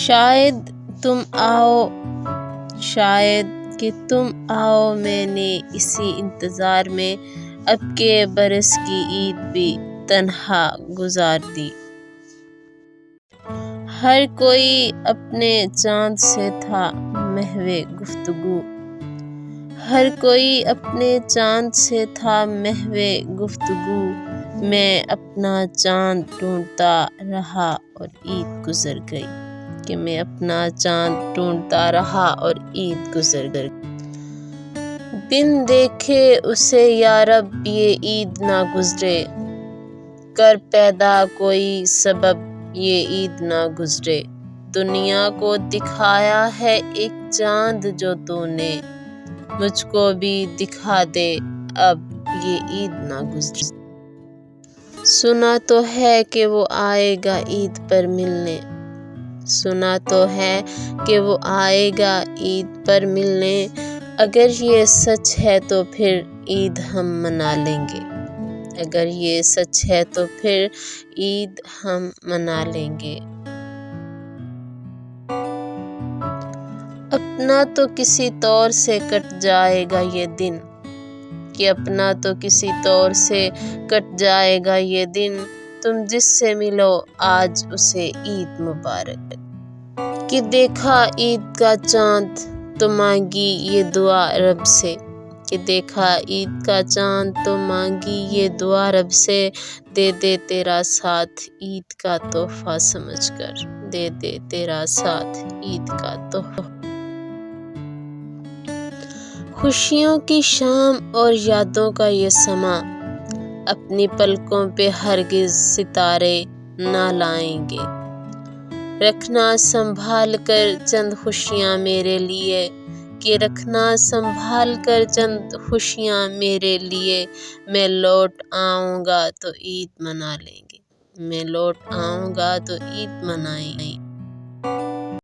شاید تم آؤ، شاید کہ تم آؤ، میں نے اسی انتظار میں اب کے برس کی عید بھی تنہا گزار دی۔ ہر کوئی اپنے چاند سے تھا محو گفتگو، ہر کوئی اپنے چاند سے تھا محو گفتگو، میں اپنا چاند ڈھونڈتا رہا اور عید گزر گئی، کہ میں اپنا چاند ڈھونڈتا رہا اور عید گزر گئی۔ بن دیکھے اسے یارب یہ عید نہ گزرے، کر پیدا کوئی سبب یہ عید نہ گزرے۔ دنیا کو دکھایا ہے ایک چاند جو تو نے، مجھ کو بھی دکھا دے اب یہ عید نہ گزرے۔ سنا تو ہے کہ وہ آئے گا عید پر ملنے، سنا تو ہے کہ وہ آئے گا عید پر ملنے، اگر یہ سچ ہے تو پھر عید ہم منا لیں گے، اگر یہ سچ ہے تو پھر عید ہم منا لیں گے۔ اپنا تو کسی طور سے کٹ جائے گا یہ دن، کہ اپنا تو کسی طور سے کٹ جائے گا یہ دن، تم جس سے ملو آج اسے عید مبارک، کہ دیکھا عید کا چاند تو مانگی یہ دعا رب سے، کہ دیکھا عید کا چاند تو مانگی یہ دعا رب سے، دے دے تیرا ساتھ عید کا تحفہ سمجھ کر، دے دے تیرا ساتھ عید کا تحفہ۔ خوشیوں کی شام اور یادوں کا یہ سماں، اپنی پلکوں پہ ہرگز ستارے نہ لائیں گے، رکھنا سنبھال کر چند خوشیاں میرے لیے، کہ رکھنا سنبھال کر چند خوشیاں میرے لیے، میں لوٹ آؤں گا تو عید منا لیں گے، میں لوٹ آؤں گا تو عید منائیں گے۔